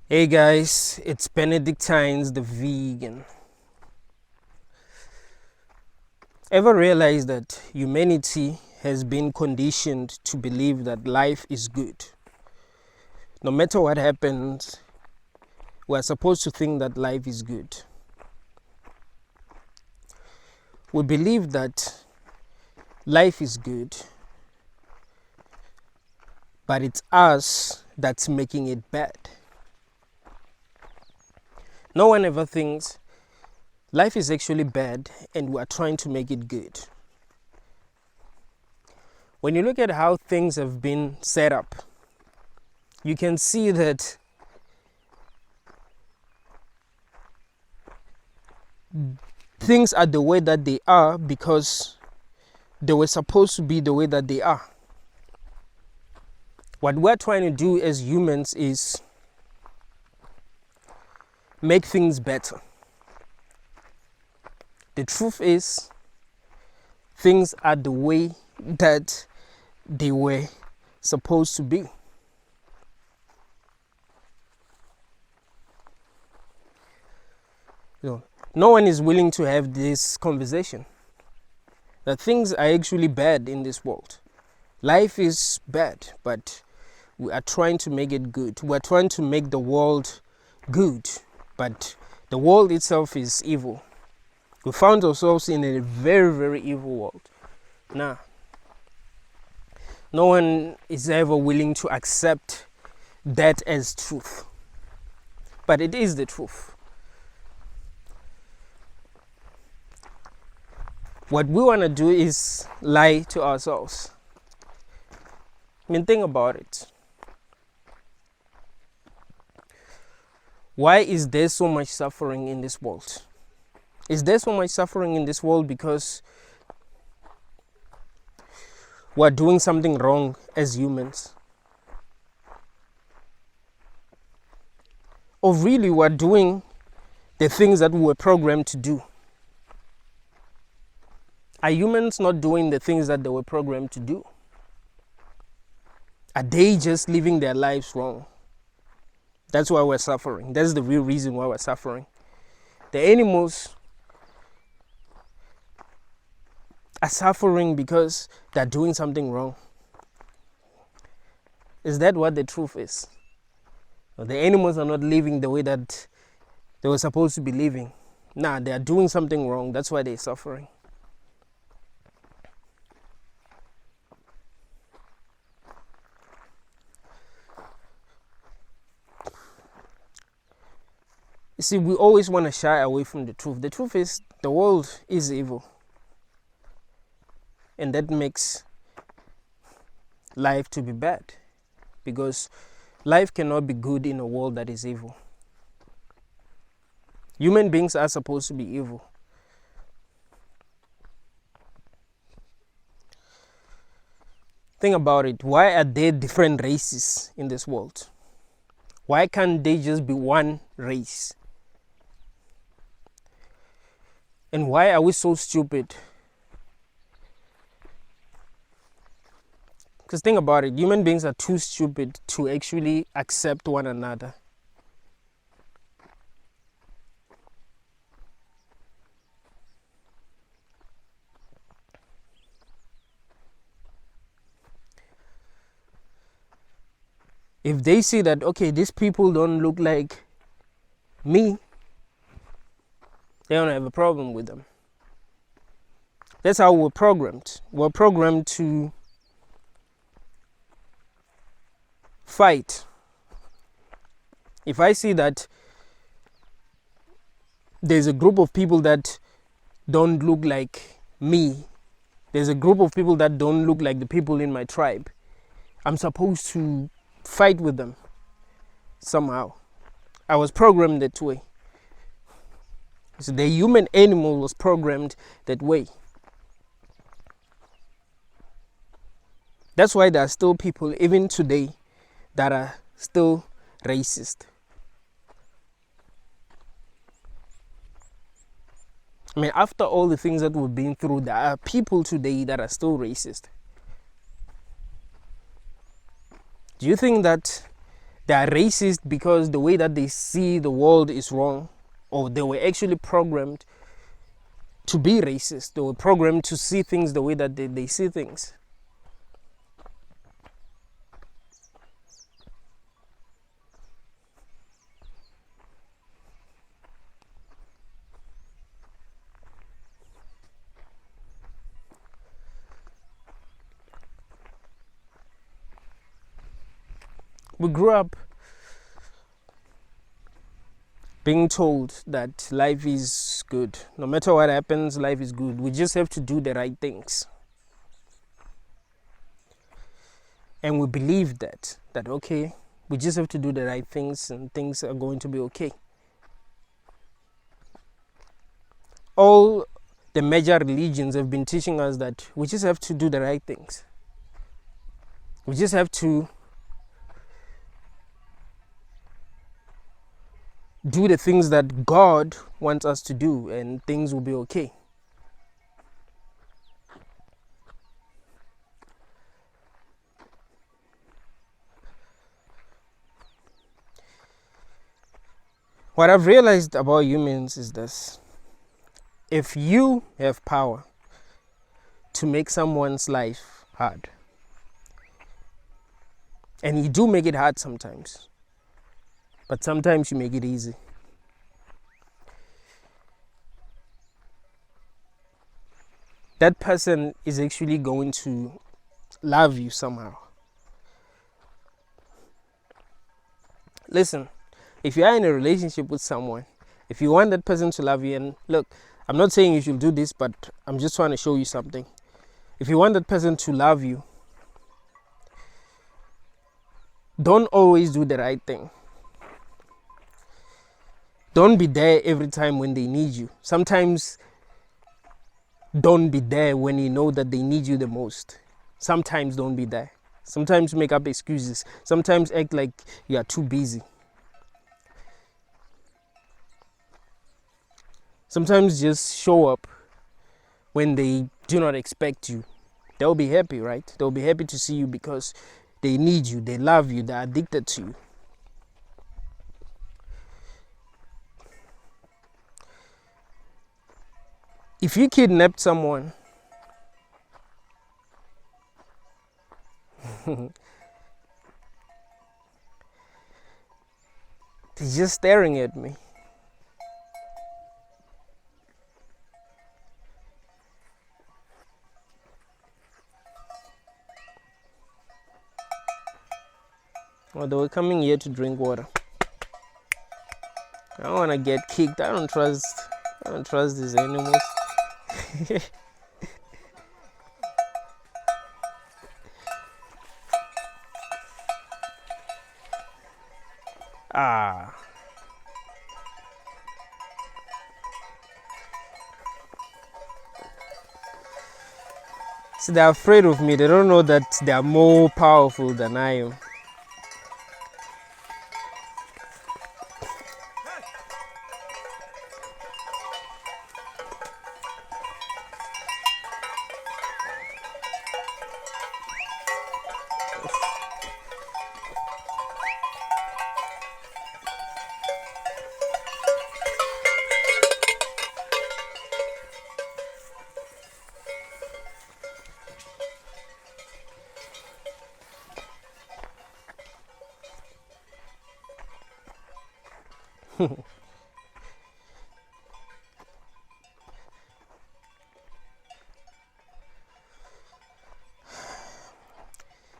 Hey guys, it's Benedictines the vegan. Ever realize that humanity has been conditioned to believe that life is good? No matter what happens, we're supposed to think that life is good. We believe that life is good, but it's us that's making it bad. No one ever thinks life is actually bad and we are trying to make it good. When you look at how things have been set up, you can see that things are the way that they are because they were supposed to be the way that they are. What we're trying to do as humans is make things better. The truth is, things are the way that they were supposed to be. No one is willing to have this conversation that things are actually bad in this world. Life is bad, but we are trying to make it good. We are trying to make the world good, but the world itself is evil. We found ourselves in a very, very evil world. Now, no one is ever willing to accept that as truth, but it is the truth. What we want to do is lie to ourselves. I mean, think about it. Why is there so much suffering in this world? Is there so much suffering in this world because we're doing something wrong as humans? Or really we're doing the things that we were programmed to do? Are humans not doing the things that they were programmed to do? Are they just living their lives wrong? That's why we're suffering. That's the real reason why we're suffering. The animals are suffering because they're doing something wrong. Is that what the truth is? The animals are not living the way that they were supposed to be living. Nah, they are doing something wrong. That's why they're suffering. You see, we always want to shy away from the truth. The truth is, the world is evil. And that makes life to be bad. Because life cannot be good in a world that is evil. Human beings are supposed to be evil. Think about it. Why are there different races in this world? Why can't they just be one race? And why are we so stupid? Because think about it, human beings are too stupid to actually accept one another. If they see that, okay, these people don't look like me, they don't have a problem with them. That's how we're programmed. We're programmed to fight. If I see that there's a group of people that don't look like me, there's a group of people that don't look like the people in my tribe, I'm supposed to fight with them somehow. I was programmed that way. So the human animal was programmed that way. That's why there are still people, even today, that are still racist. I mean, after all the things that we've been through, there are people today that are still racist. Do you think that They are racist because the way that they see the world is wrong, or they were actually programmed to be racist. They were programmed to see things the way that they see things. We grew up being told that life is good. No matter what happens, life is good. We just have to do the right things. And we believe that okay, we just have to do the right things and things are going to be okay. All the major religions have been teaching us that we just have to do the right things. We just have to do the things that God wants us to do and things will be okay. What I've realized about humans is this: if you have power to make someone's life hard, and you do make it hard sometimes, but sometimes you make it easy, that person is actually going to love you somehow. Listen, if you are in a relationship with someone, if you want that person to love you, and look, I'm not saying you should do this, but I'm just trying to show you something. If you want that person to love you, don't always do the right thing. Don't be there every time when they need you. Sometimes don't be there when you know that they need you the most. Sometimes don't be there. Sometimes make up excuses. Sometimes act like you are too busy. Sometimes just show up when they do not expect you. They'll be happy, right? They'll be happy to see you because they need you, they love you, they're addicted to you. If you kidnapped someone, they're just staring at me. Well, they were coming here to drink water. I don't want to get kicked. I don't trust these animals. See, they're afraid of me. They don't know that they are more powerful than I am.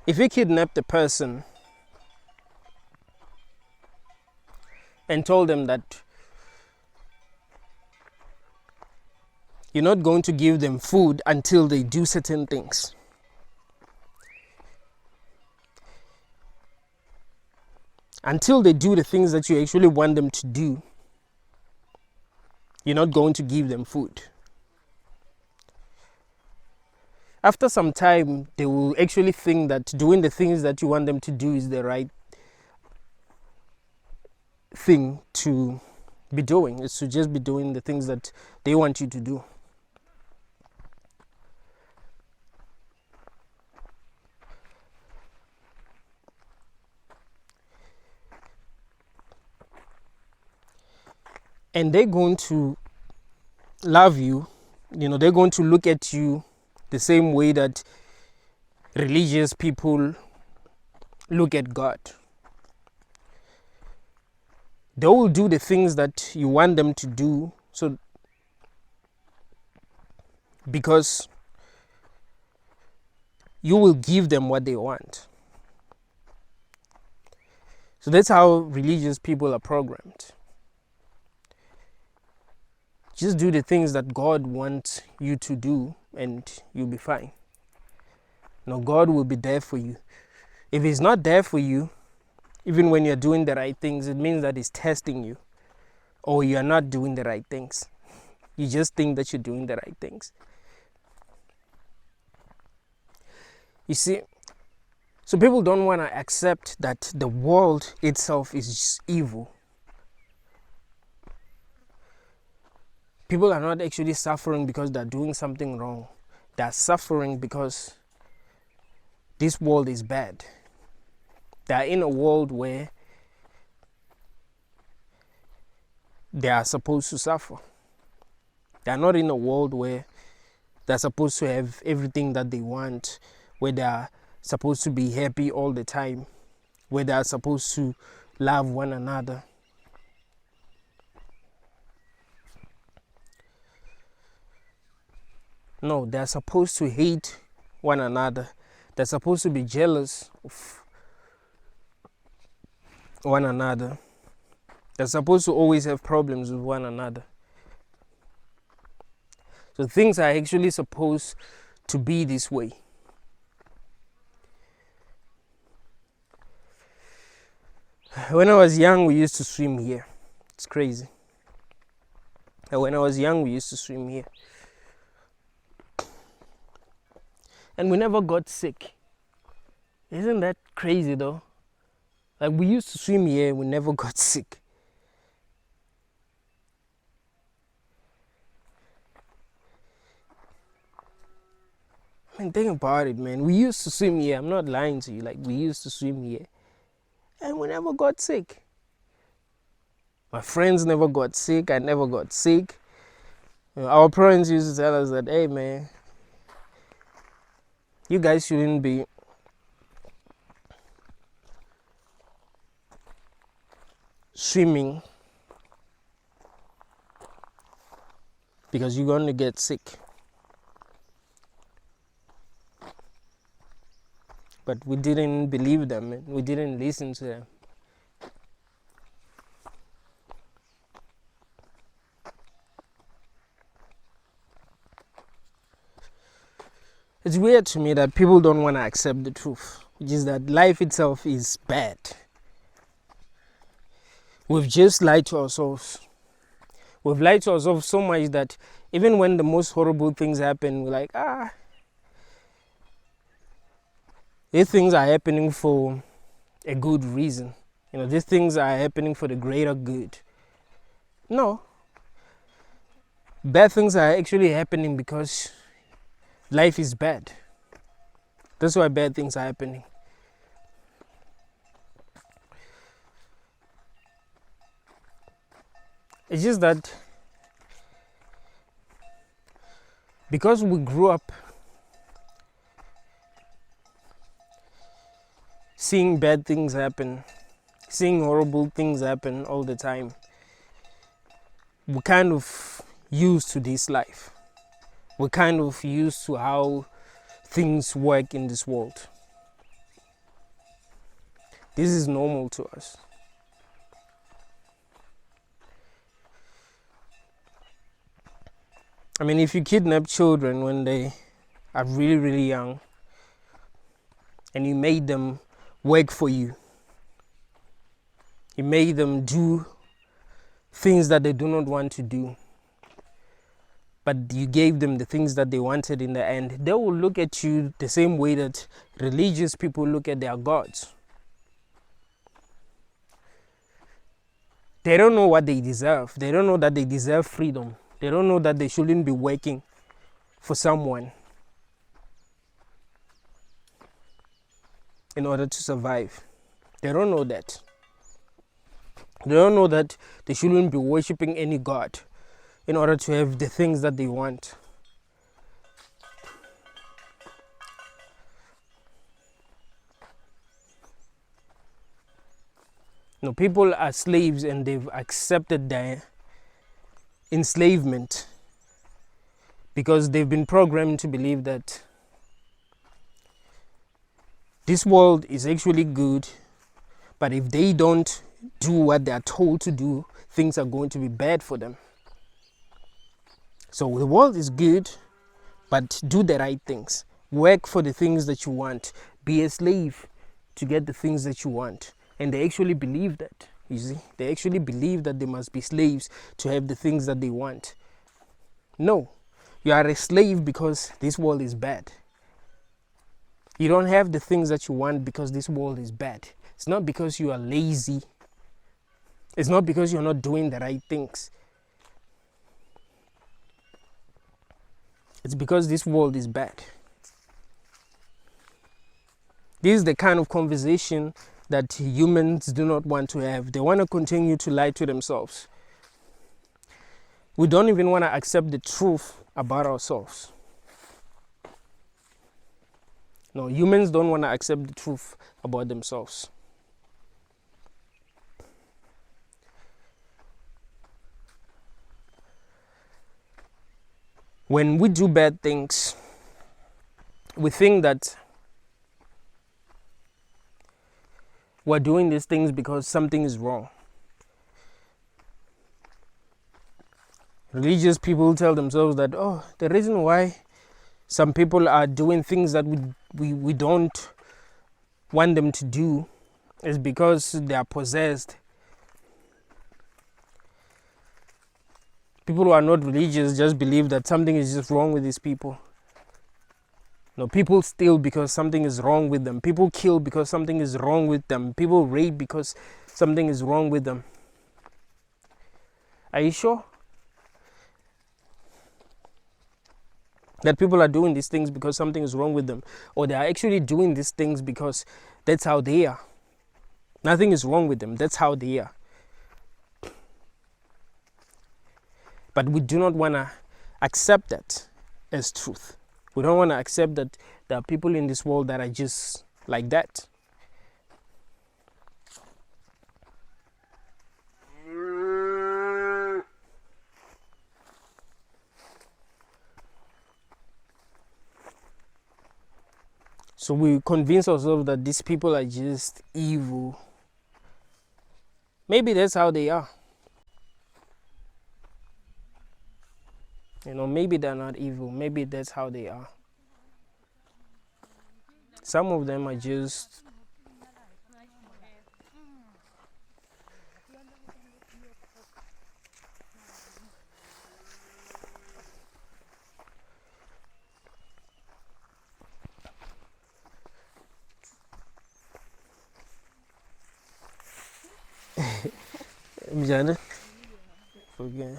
If you kidnapped a person and told them that you're not going to give them food until they do certain things, until they do the things that you actually want them to do, you're not going to give them food. After some time, they will actually think that doing the things that you want them to do is the right thing to be doing. It's to just be doing the things that they want you to do. and they're going to love you. They're going to look at you the same way that religious people look at God. They will do the things that you want them to do, so because you will give them what they want. So that's how religious people are programmed. Just do the things that God wants you to do and you'll be fine. No, God will be there for you. If He's not there for you, even when you're doing the right things, it means that He's testing you, or you're not doing the right things. You just think that you're doing the right things. You see, so people don't want to accept that the world itself is just evil. People are not actually suffering because they're doing something wrong. They're suffering because this world is bad. They're in a world where they are supposed to suffer. They're not in a world where they're supposed to have everything that they want, where they're supposed to be happy all the time, where they're supposed to love one another. No, they're supposed to hate one another. They're supposed to be jealous of one another. They're supposed to always have problems with one another. So things are actually supposed to be this way. When I was young, we used to swim here. It's crazy. When I was young, we used to swim here. And we never got sick. Isn't that crazy though? Like, we used to swim here, we never got sick. I mean, think about it, man. We used to swim here. I'm not lying to you. Like, we used to swim here. And we never got sick. My friends never got sick. I never got sick. Our parents used to tell us that, hey, man, you guys shouldn't be swimming because you're going to get sick. But we didn't believe them, and we didn't listen to them. It's weird to me that people don't want to accept the truth, which is that life itself is bad. We've just lied to ourselves. We've lied to ourselves so much that even when the most horrible things happen, we're like, these things are happening for a good reason. These things are happening for the greater good. No. Bad things are actually happening because life is bad. That's why bad things are happening. It's just that because we grew up seeing bad things happen, seeing horrible things happen all the time, we're kind of used to this life. We're kind of used to how things work in this world. This is normal to us. I mean, if you kidnap children when they are really, really young and you made them work for you, you made them do things that they do not want to do, but you gave them the things that they wanted in the end, they will look at you the same way that religious people look at their gods. They don't know what they deserve. They don't know that they deserve freedom. They don't know that they shouldn't be working for someone in order to survive. They don't know that. They don't know that they shouldn't be worshipping any god in order to have the things that they want. No, people are slaves and they've accepted their enslavement because they've been programmed to believe that this world is actually good, but if they don't do what they are told to do, things are going to be bad for them. So the world is good, but do the right things. Work for the things that you want. Be a slave to get the things that you want. And they actually believe that. You see, they actually believe that they must be slaves to have the things that they want. No, you are a slave because this world is bad. You don't have the things that you want because this world is bad. It's not because you are lazy. It's not because you're not doing the right things. It's because this world is bad. This is the kind of conversation that humans do not want to have. They want to continue to lie to themselves. We don't even want to accept the truth about ourselves. No, humans don't want to accept the truth about themselves. When we do bad things, we think that we're doing these things because something is wrong. Religious people tell themselves that, oh, the reason why some people are doing things that we don't want them to do is because they are possessed. People who are not religious just believe that something is just wrong with these people. No, people steal because something is wrong with them. People kill because something is wrong with them. People rape because something is wrong with them. Are you sure that people are doing these things because something is wrong with them? Or they are actually doing these things because that's how they are? Nothing is wrong with them. That's how they are. But we do not want to accept that as truth. We don't want to accept that there are people in this world that are just like that. So we convince ourselves that these people are just evil. Maybe that's how they are. Maybe they're not evil. Maybe that's how they are. Some of them are just okay.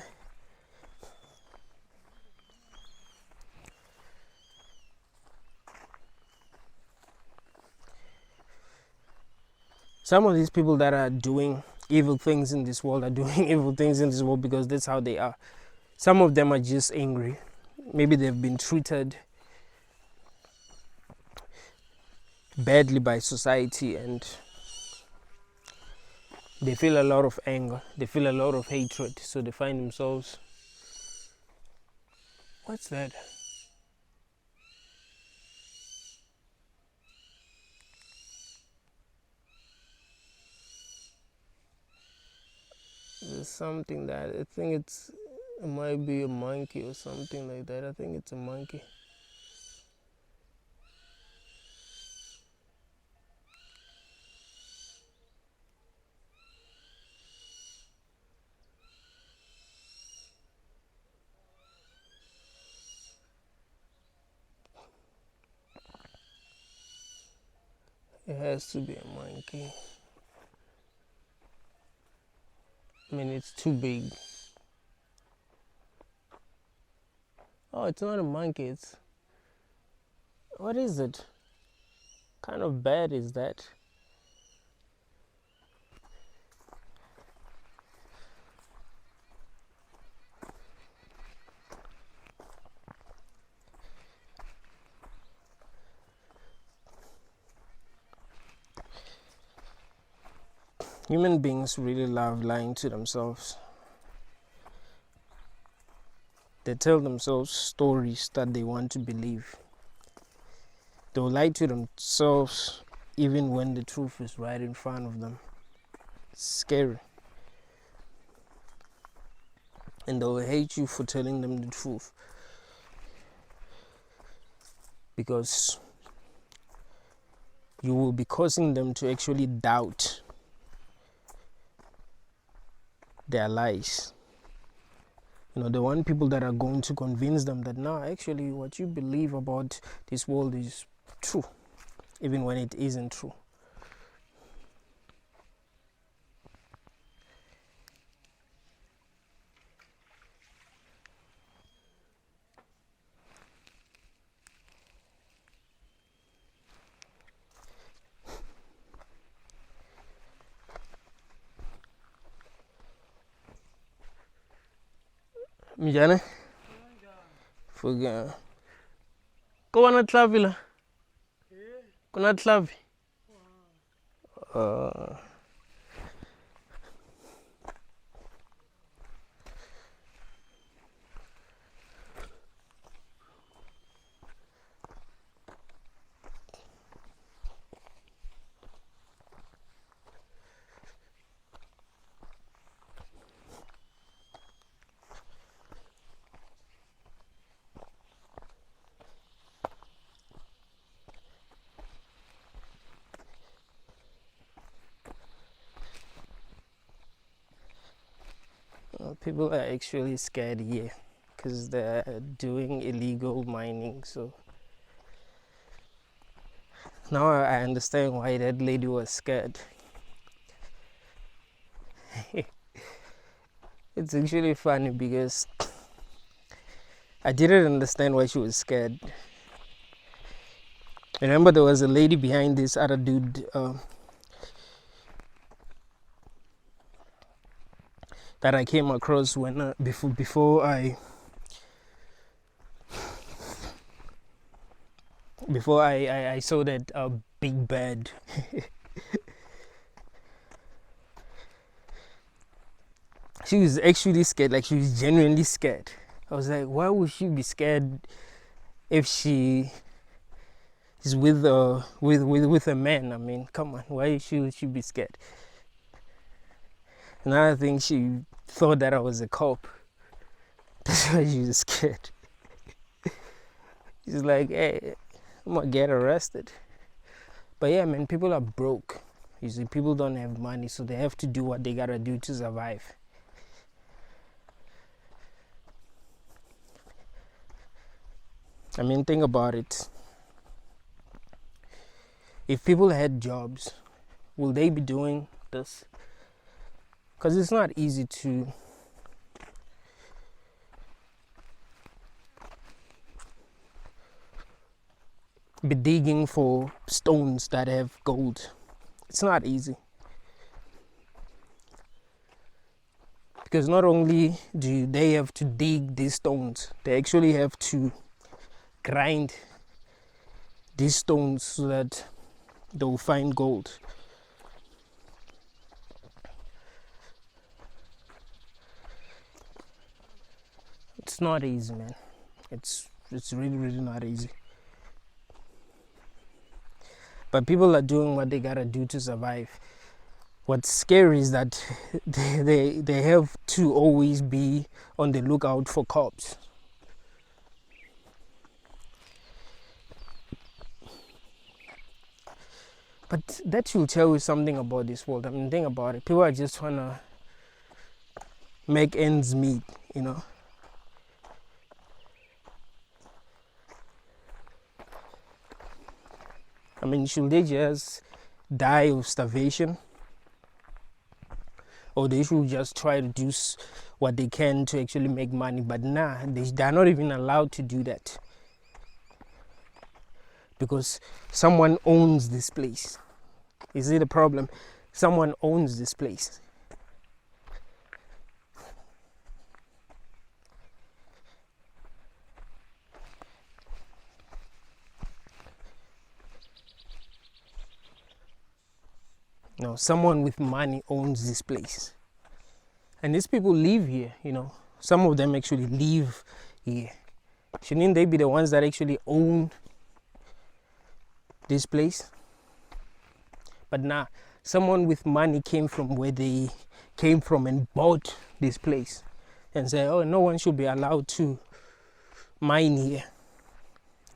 Some of these people that are doing evil things in this world are doing evil things in this world because that's how they are. Some of them are just angry. Maybe they've been treated badly by society and they feel a lot of anger. They feel a lot of hatred. So they find themselves... What's that? There's something that I think it might be a monkey or something like that. I think it's a monkey. It has to be a monkey. I mean, it's too big. Oh, it's not a monkey. It's... What is it? What kind of bat is that? Human beings really love lying to themselves. They tell themselves stories that they want to believe. They'll lie to themselves even when the truth is right in front of them. It's scary. And they'll hate you for telling them the truth. Because you will be causing them to actually doubt their lies. They want people that are going to convince them that no, actually what you believe about this world is true, even when it isn't true. Mjane? Fuga. Kuna tlavi la? Kuna tlavi? People are actually scared here because they're doing illegal mining. So now I understand why that lady was scared. It's actually funny because I didn't understand why she was scared. Remember, there was a lady behind this other dude that I came across when before I saw that big bad. She was actually scared, like she was genuinely scared. I was like, why would she be scared if she is with a man? I mean, come on, why should she be scared? Another thing, she thought that I was a cop. That's why she was scared. She's like, hey, I'm gonna get arrested. But yeah, man, people are broke. Usually people don't have money, so they have to do what they gotta do to survive. I mean, think about it. If people had jobs, will they be doing this? Because it's not easy to be digging for stones that have gold. It's not easy. Because not only do they have to dig these stones, they actually have to grind these stones so that they'll find gold. It's not easy, man. It's really, really not easy. But people are doing what they gotta do to survive. What's scary is that they have to always be on the lookout for cops. But that should tell you something about this world. I mean, think about it. People are just trying to make ends meet, I mean, should they just die of starvation? Or they should just try to do what they can to actually make money? But nah, they're not even allowed to do that. Because someone owns this place. Is it a problem? Someone owns this place. Someone with money owns this place. And these people live here, Some of them actually live here. Shouldn't they be the ones that actually own this place? But nah, someone with money came from where they came from and bought this place and said, oh, no one should be allowed to mine here.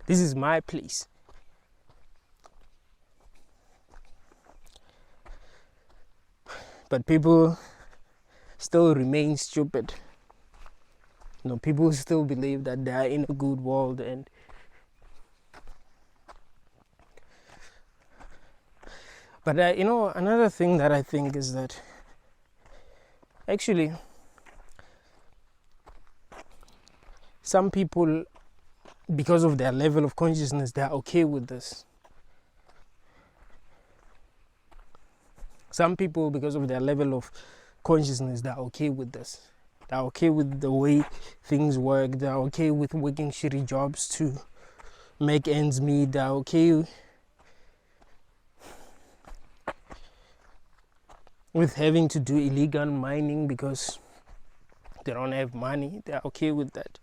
This is my place. But people still remain stupid. People still believe that they are in a good world. But another thing that I think is that actually some people, because of their level of consciousness, they are okay with this. Some people, because of their level of consciousness, they're okay with this. They're okay with the way things work. They're okay with working shitty jobs to make ends meet. They're okay with having to do illegal mining because they don't have money. They're okay with that.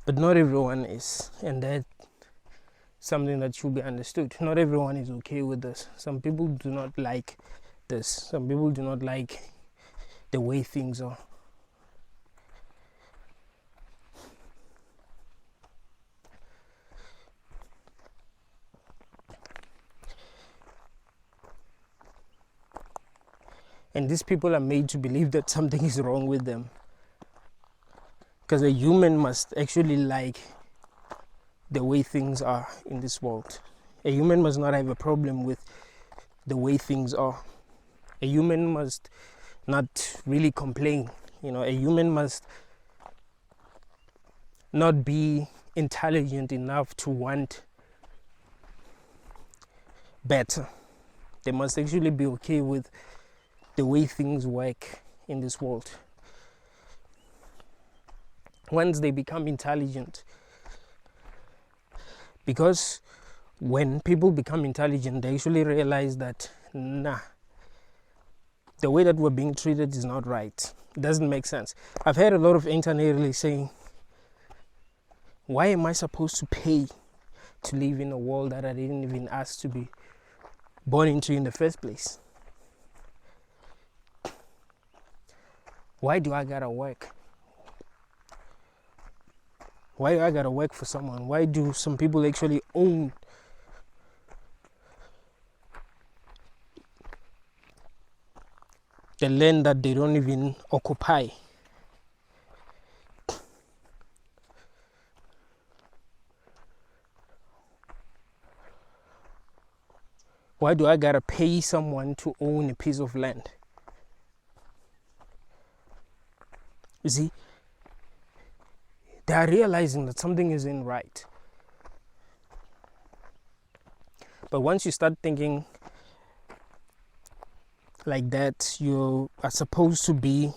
But not everyone is, and that's something that should be understood. Not everyone is okay with this. Some people do not like this. Some people do not like the way things are. And these people are made to believe that something is wrong with them. Because a human must actually like the way things are in this world. A human must not have a problem with the way things are. A human must not really complain. A human must not be intelligent enough to want better. They must actually be okay with the way things work in this world. Once they become intelligent, because when people become intelligent, they actually realize that, the way that we're being treated is not right. It doesn't make sense. I've heard a lot of internet really saying, why am I supposed to pay to live in a world that I didn't even ask to be born into in the first place? Why do I gotta work? Why do I gotta work for someone? Why do some people actually own the land that they don't even occupy? Why do I gotta pay someone to own a piece of land? You see, they are realizing that something isn't right. But once you start thinking like that, you are supposed to be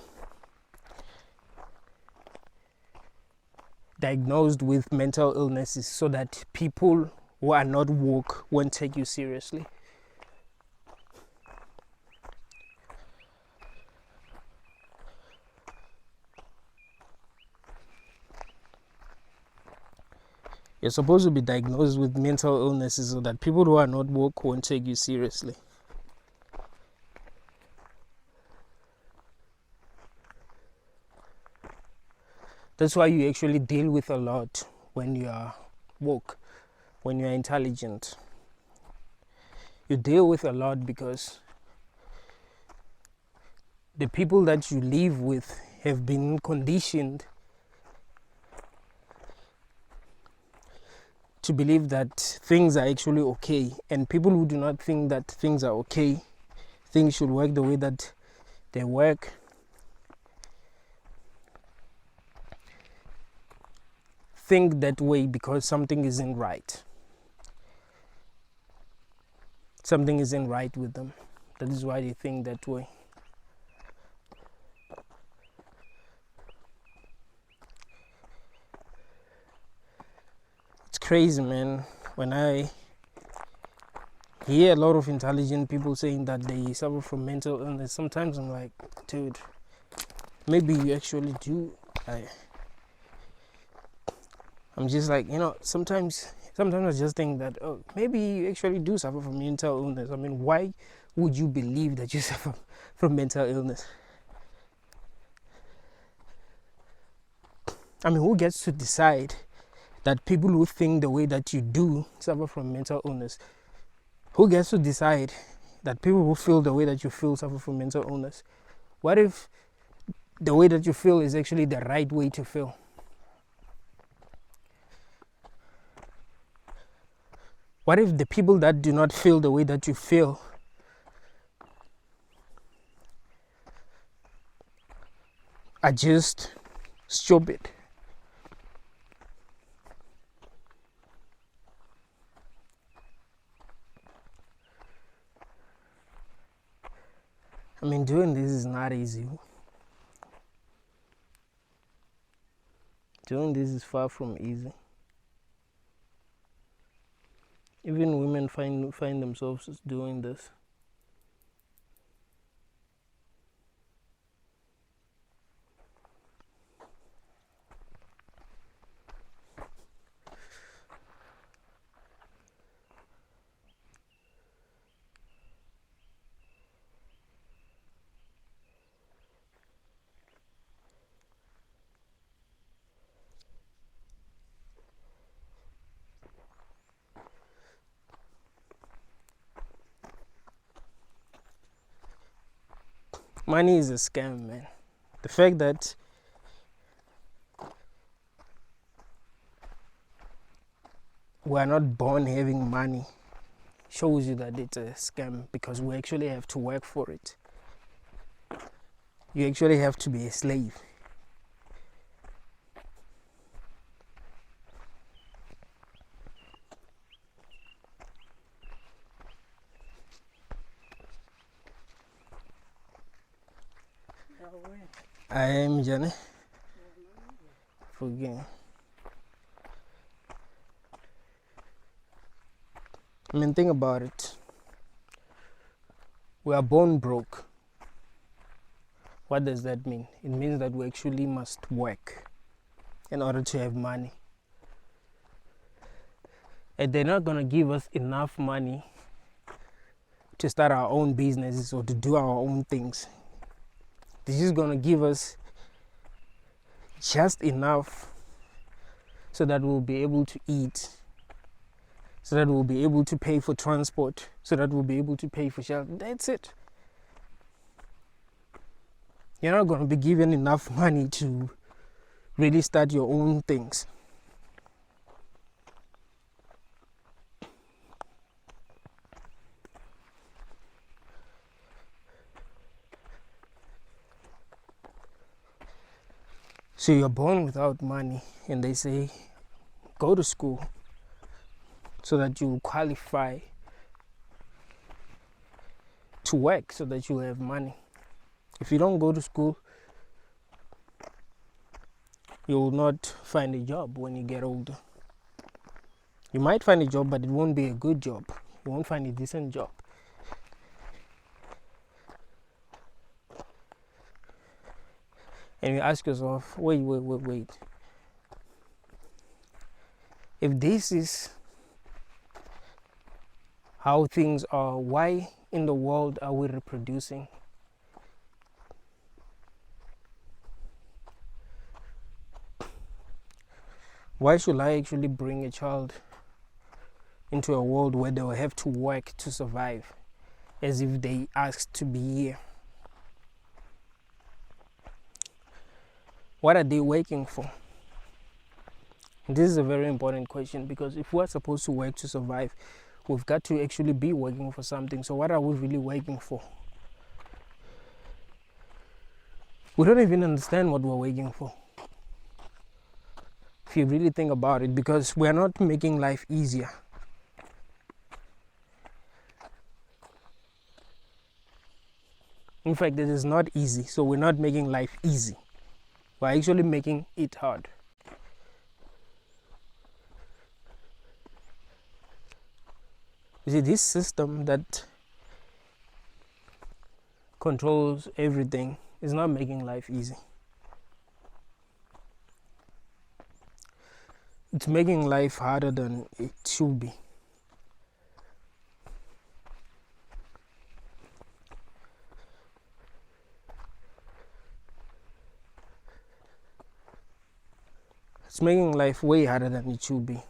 diagnosed with mental illnesses so that people who are not woke won't take you seriously. You're supposed to be diagnosed with mental illnesses so that people who are not woke won't take you seriously. That's why you actually deal with a lot when you are woke, when you are intelligent. You deal with a lot because the people that you live with have been conditioned to believe that things are actually okay, and people who do not think that things are okay, things should work the way that they work, think that way because something isn't right. Something isn't right with them. That is why they think that way. It's crazy, man. When I hear a lot of intelligent people saying that they suffer from mental illness. Sometimes I'm like, dude, maybe you actually do. I'm just like, sometimes I just think that, oh, maybe you actually do suffer from mental illness. I mean, why would you believe that you suffer from mental illness? I mean, who gets to decide that people who think the way that you do suffer from mental illness? Who gets to decide that people who feel the way that you feel suffer from mental illness? What if the way that you feel is actually the right way to feel? What if the people that do not feel the way that you feel are just stupid? I mean, doing this is not easy. Doing this is far from easy. Even women find themselves doing this. Money is a scam, man. The fact that we are not born having money shows you that it's a scam, because we actually have to work for it. You actually have to be a slave. I am Johnny. Forget. I mean, think about it. We are born broke. What does that mean? It means that we actually must work in order to have money. And they're not going to give us enough money to start our own businesses or to do our own things. They're just going to give us just enough so that we'll be able to eat, so that we'll be able to pay for transport, so that we'll be able to pay for shelter. That's it. You're not going to be given enough money to really start your own things. So you're born without money, and they say, go to school so that you qualify to work, so that you have money. If you don't go to school, you will not find a job when you get older. You might find a job, but it won't be a good job. You won't find a decent job. And you ask yourself, wait. If this is how things are, why in the world are we reproducing? Why should I actually bring a child into a world where they will have to work to survive, as if they asked to be here? What are they working for? This is a very important question, because if we're supposed to work to survive, we've got to actually be working for something. So what are we really working for? We don't even understand what we're working for, if you really think about it, because we're not making life easier. In fact, it is not easy, so we're not making life easy. We're actually making it hard. You see, this system that controls everything is not making life easy. It's making life harder than it should be. It's making life way harder than it should be,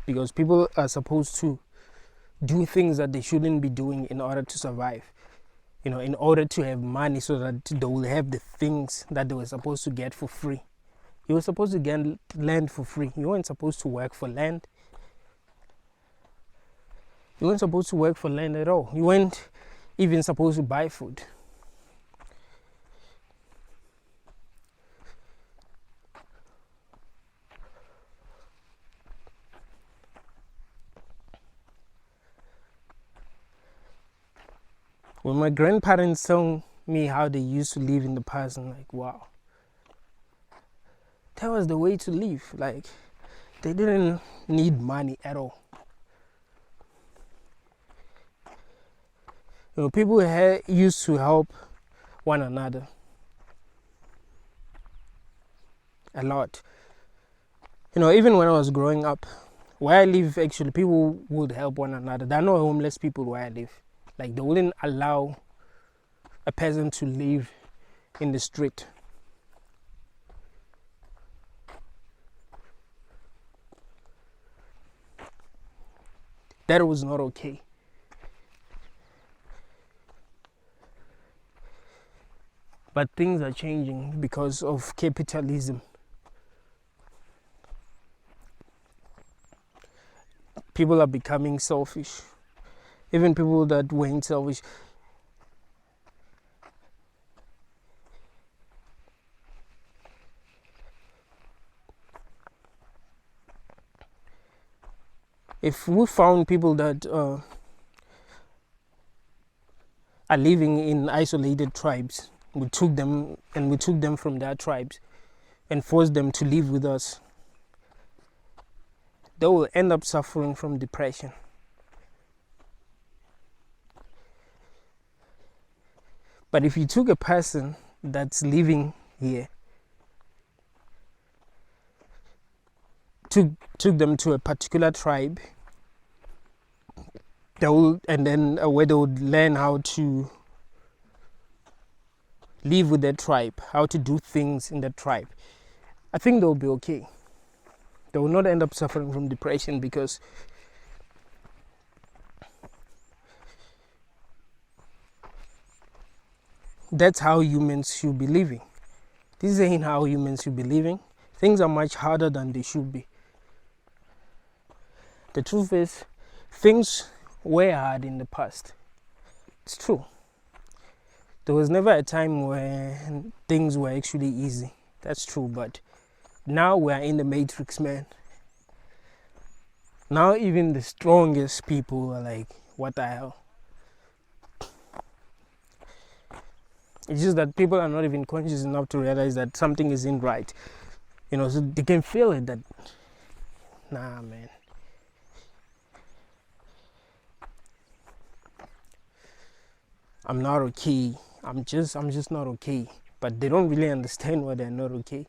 because people are supposed to do things that they shouldn't be doing in order to survive. In order to have money so that they will have the things that they were supposed to get for free. You were supposed to get land for free. You weren't supposed to work for land. You weren't supposed to work for land at all. You weren't even supposed to buy food. When my grandparents tell me how they used to live in the past, I'm like, wow. That was the way to live. Like, they didn't need money at all. People used to help one another a lot. Even when I was growing up, where I live, actually, people would help one another. There are no homeless people where I live. Like, they wouldn't allow a peasant to live in the street. That was not okay. But things are changing because of capitalism. People are becoming selfish. Even people that weren't selfish. If we found people that are living in isolated tribes, we took them from their tribes and forced them to live with us, they will end up suffering from depression. But if you took a person that's living here, took them to a particular tribe, and then where they would learn how to live with their tribe, how to do things in that tribe, I think they'll be okay. They will not end up suffering from depression, because that's how humans should be living. This ain't how humans should be living. Things are much harder than they should be. The truth is, things were hard in the past. It's true. There was never a time where things were actually easy. That's true, but now we are in the matrix, man. Now even the strongest people are like, what the hell? It's just that people are not even conscious enough to realize that something isn't right. So they can feel it that, nah, man. I'm not okay. I'm just not okay. But they don't really understand why they're not okay.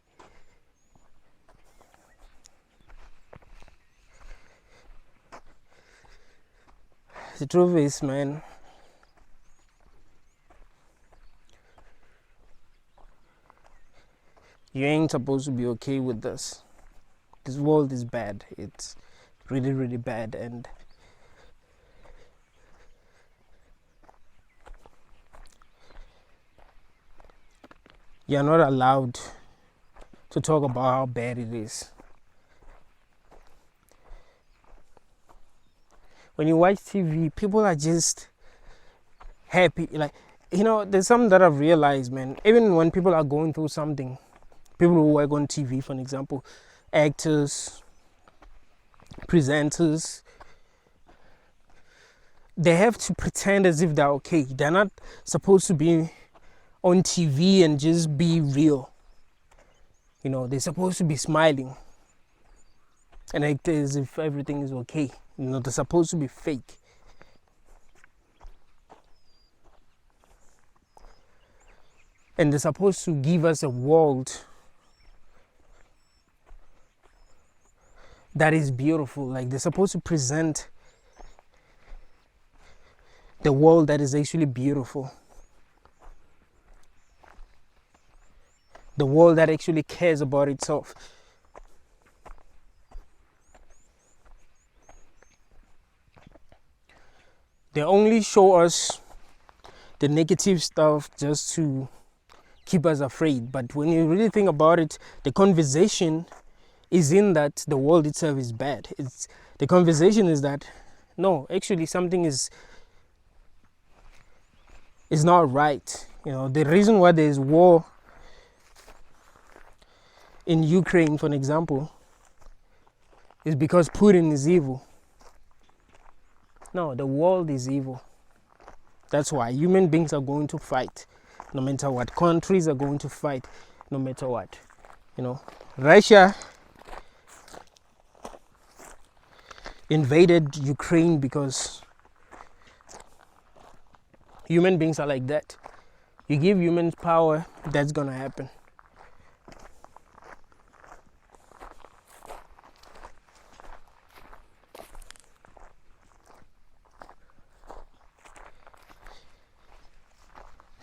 The truth is, man, you ain't supposed to be okay with this. This world is bad. It's really, really bad, and you're not allowed to talk about how bad it is. When you watch TV, people are just happy. Like, there's something that I've realized, man. Even when people are going through something, people who work on TV, for example, actors, presenters, they have to pretend as if they're okay. They're not supposed to be on TV and just be real. They're supposed to be smiling and act as if everything is okay. They're supposed to be fake. And they're supposed to give us a world that is beautiful. Like, they're supposed to present the world that is actually beautiful. The world that actually cares about itself. They only show us the negative stuff just to keep us afraid. But when you really think about it, the conversation is in that the world itself is bad. The conversation is that, no, actually something is not right. The reason why there is war in Ukraine, for an example, is because Putin is evil. No, the world is evil. That's why human beings are going to fight, no matter what. Countries are going to fight, no matter what. Russia invaded Ukraine because human beings are like that. You give humans power, that's gonna happen.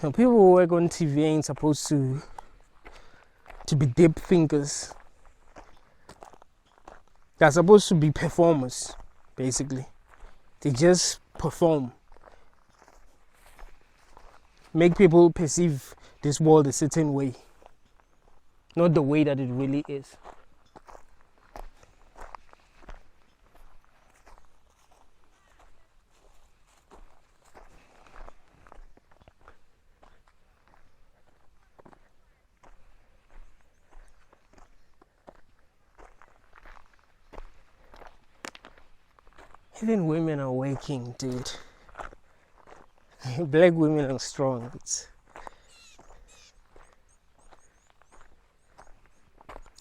And people who work on TV ain't supposed to be deep thinkers. They're supposed to be performers, basically. They just perform. Make people perceive this world a certain way, not the way that it really is. Even women are waking, dude. Black women are strong.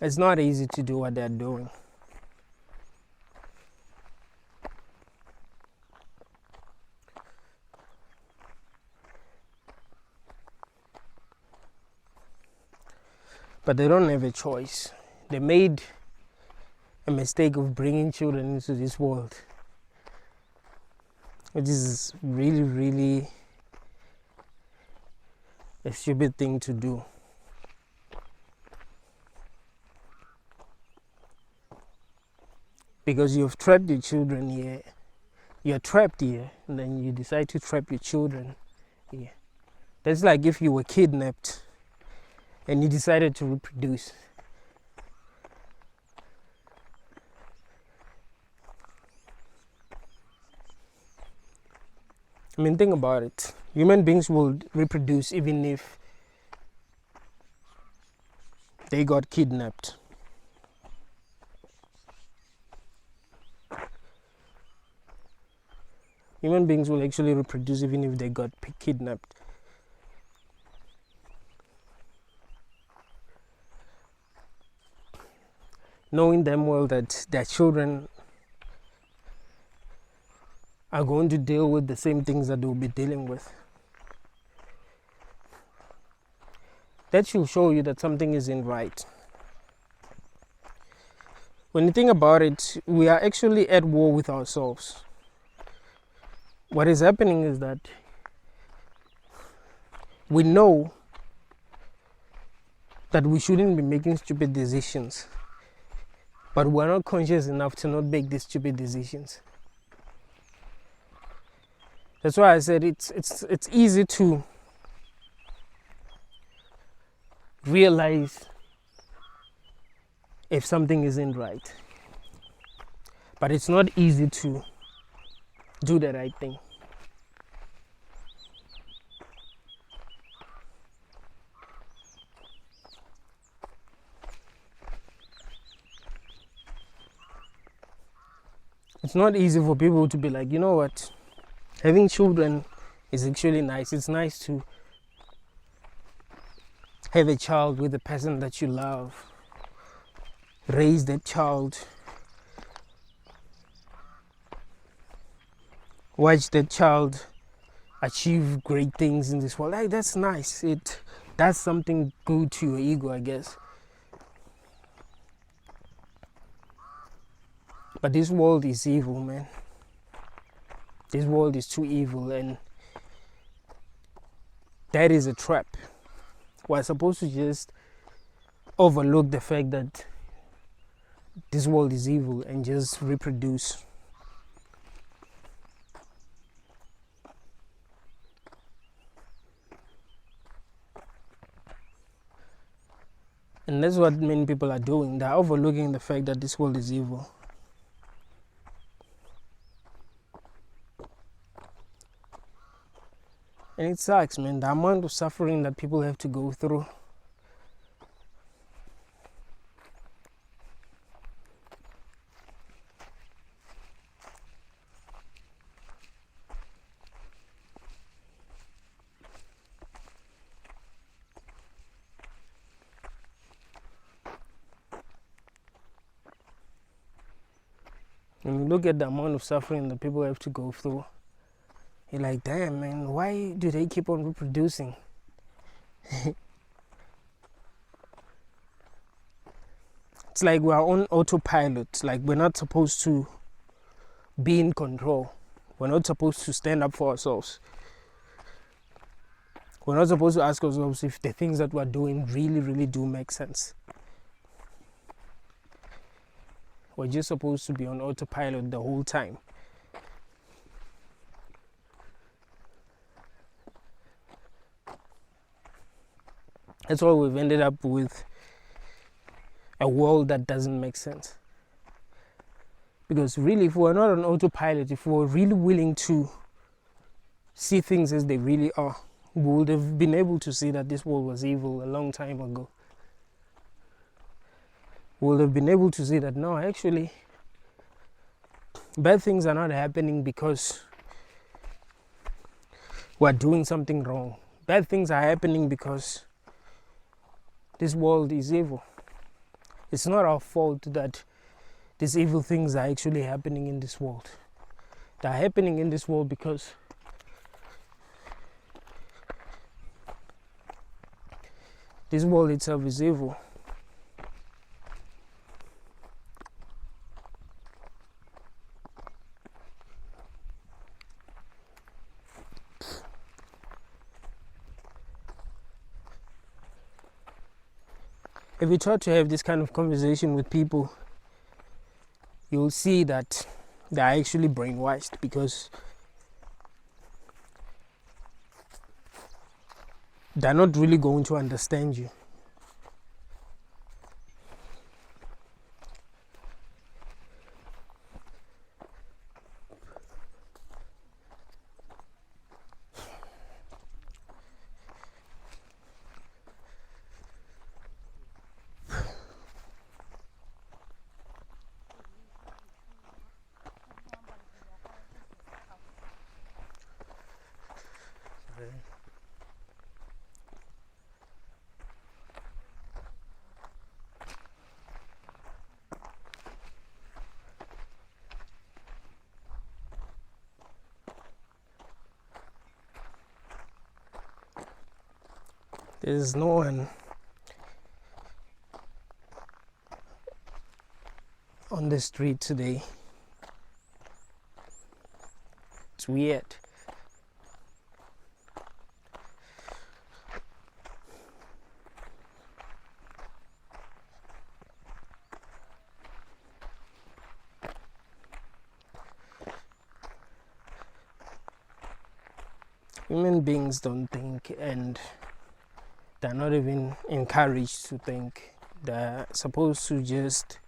It's not easy to do what they're doing. But they don't have a choice. They made a mistake of bringing children into this world, which is really, really a stupid thing to do. Because you've trapped your children here. You're trapped here, and then you decide to trap your children here. That's like if you were kidnapped and you decided to reproduce. I mean, think about it. Human beings will reproduce even if they got kidnapped. Human beings will actually reproduce even if they got kidnapped. Knowing damn well that their children are going to deal with the same things that they'll be dealing with. That should show you that something isn't right. When you think about it, we are actually at war with ourselves. What is happening is that we know that we shouldn't be making stupid decisions, but we're not conscious enough to not make these stupid decisions. That's why I said it's easy to realize if something isn't right, but it's not easy to do the right thing. It's not easy for people to be like, you know what, having children is actually nice. It's nice to have a child with a person that you love, raise that child, watch that child achieve great things in this world. Like, that's nice. It That's something good to your ego, I guess. But this world is evil, man. This world is too evil, and that is a trap. We're supposed to just overlook the fact that this world is evil and just reproduce. And that's what many people are doing. They're overlooking the fact that this world is evil. And it sucks, man. The amount of suffering that people have to go through. When you look at the amount of suffering that people have to go through, you're like, damn, man, why do they keep on reproducing? It's like we're on autopilot. Like, we're not supposed to be in control. We're not supposed to stand up for ourselves. We're not supposed to ask ourselves if the things that we're doing really, really do make sense. We're just supposed to be on autopilot the whole time. That's why we've ended up with a world that doesn't make sense. Because really, if we're not on autopilot, if we're really willing to see things as they really are, we would have been able to see that this world was evil a long time ago. We would have been able to see that, no, actually, bad things are not happening because we're doing something wrong. Bad things are happening because this world is evil. It's not our fault that these evil things are actually happening in this world. They're happening in this world because this world itself is evil. If you try to have this kind of conversation with people, you'll see that they're actually brainwashed, because they're not really going to understand you. There's no one on the street today. It's weird. Human beings don't think, and they're not even encouraged to think. They're supposed to just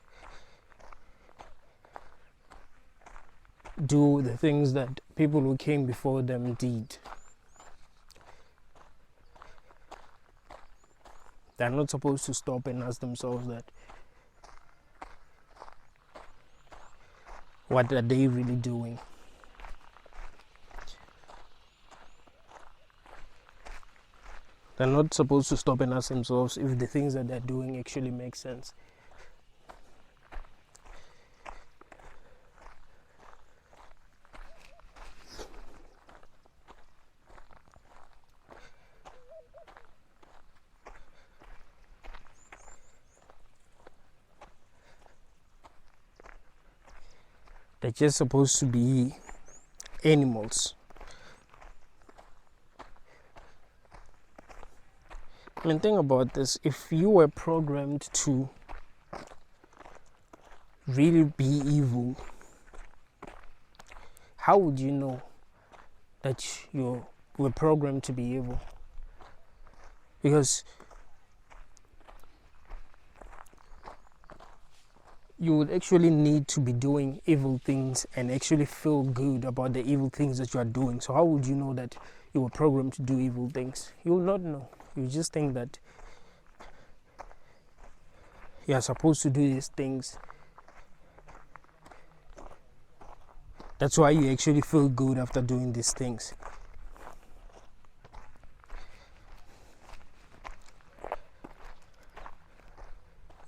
do the things that people who came before them did. They're not supposed to stop and ask themselves that, what are they really doing? They're not supposed to stop and ask themselves if the things that they're doing actually make sense. They're just supposed to be animals. I mean, think about this. If you were programmed to really be evil, how would you know that you were programmed to be evil? Because you would actually need to be doing evil things and actually feel good about the evil things that you are doing. So how would you know that you were programmed to do evil things? You will not know. You just think that you are supposed to do these things. That's why you actually feel good after doing these things.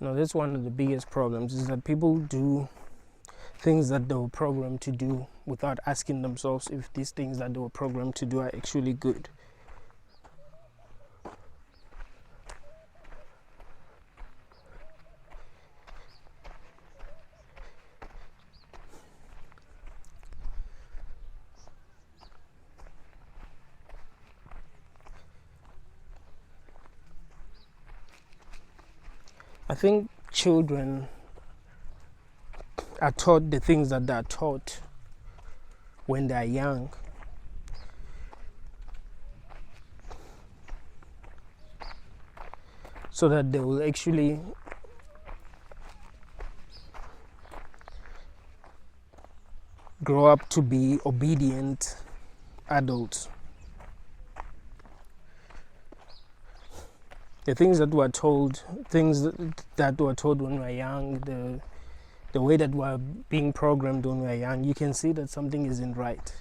Now, that's one of the biggest problems, is that people do things that they were programmed to do without asking themselves if these things that they were programmed to do are actually good. I think children are taught the things that they are taught when they are young. So that they will actually grow up to be obedient adults. The things that were told, that were told when we were young, the way that we are being programmed when we are young, you can see that something isn't right.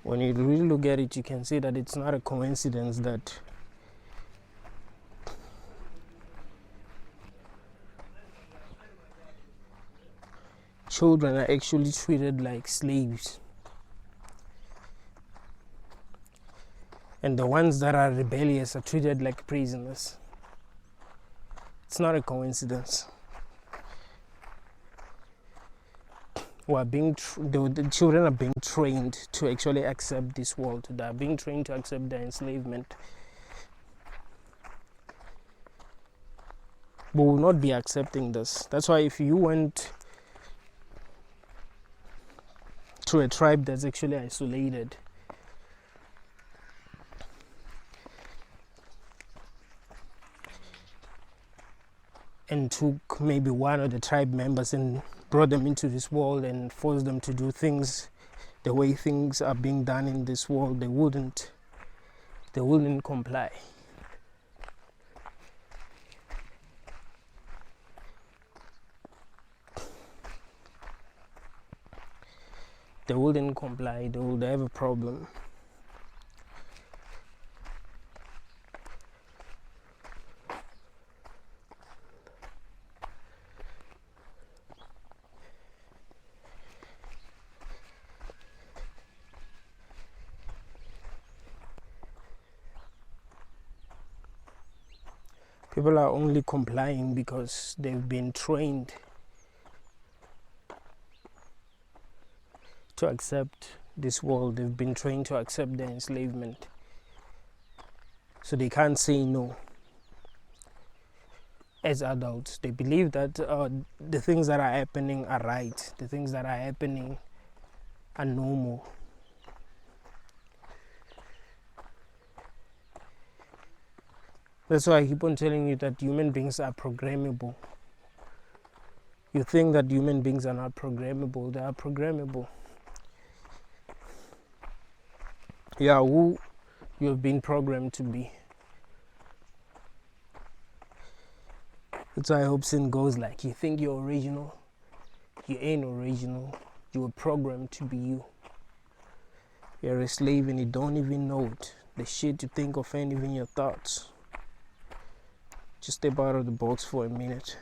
When you really look at it, you can see that it's not a coincidence that children are actually treated like slaves, and the ones that are rebellious are treated like prisoners. It's not a coincidence. The children are being trained to actually accept this world. They are being trained to accept their enslavement. We will not be accepting this. That's why if you went to a tribe that's actually isolated, and took maybe one of the tribe members and brought them into this world and forced them to do things the way things are being done in this world, they wouldn't comply. They wouldn't comply. They would have a problem. People are only complying because they've been trained to accept this world. They've been trained to accept their enslavement. So they can't say no. As adults, they believe that the things that are happening are right. The things that are happening are normal. That's why I keep on telling you that human beings are programmable. You think that human beings are not programmable. They are programmable. You are who you have been programmed to be. That's why I hope sin goes like, you think you're original. You ain't original. You were programmed to be you. You're a slave and you don't even know it. The shit you think of ain't even your thoughts. Just step out of the box for a minute.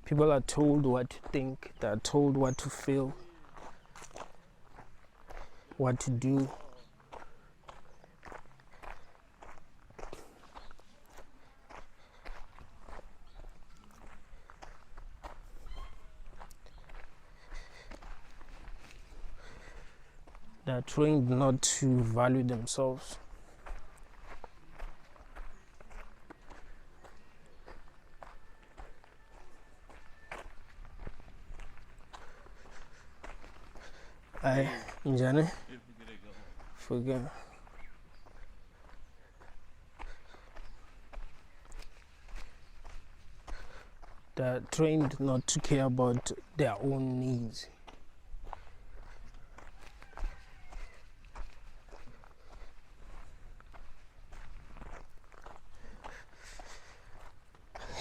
People are told what to think, they are told what to feel, what to do. They are trained not to value themselves. Njane? Forget. They're trained not to care about their own needs.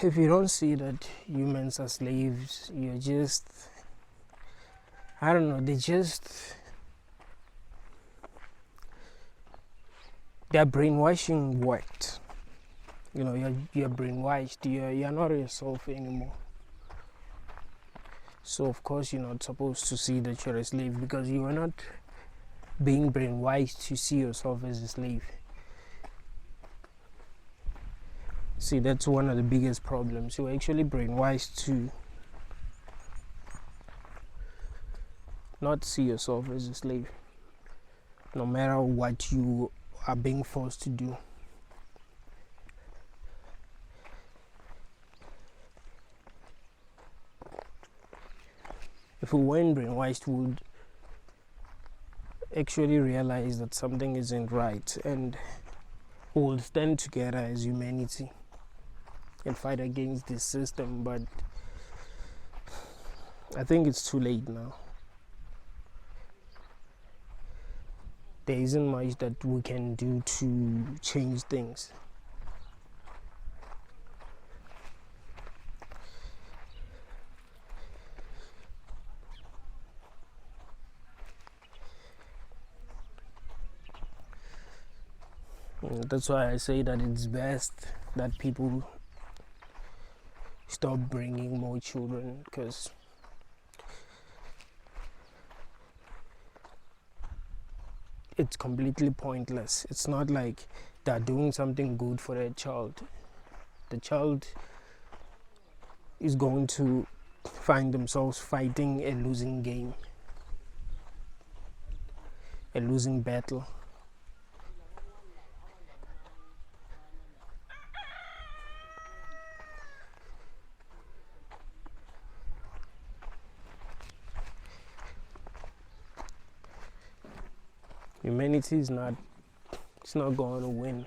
If you don't see that humans are slaves, you're just, I don't know, their brainwashing worked. You know, you're brainwashed, you're not yourself anymore. So of course you're not supposed to see that you're a slave, because you are not being brainwashed to see yourself as a slave. See, that's one of the biggest problems. You're actually brainwashed to not see yourself as a slave, no matter what you are being forced to do. If we weren't brainwashed, we would actually realize that something isn't right, and we will stand together as humanity and fight against this system. But I think it's too late now. There isn't much that we can do to change things. That's why I say that it's best that people stop bringing more children, because it's completely pointless. It's not like they're doing something good for their child. The child is going to find themselves fighting a losing game, a losing battle. Humanity is not going to win.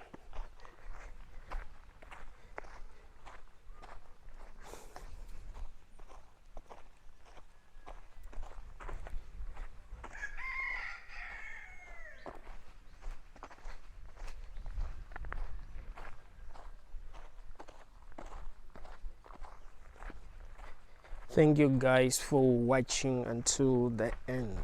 Thank you guys for watching until the end.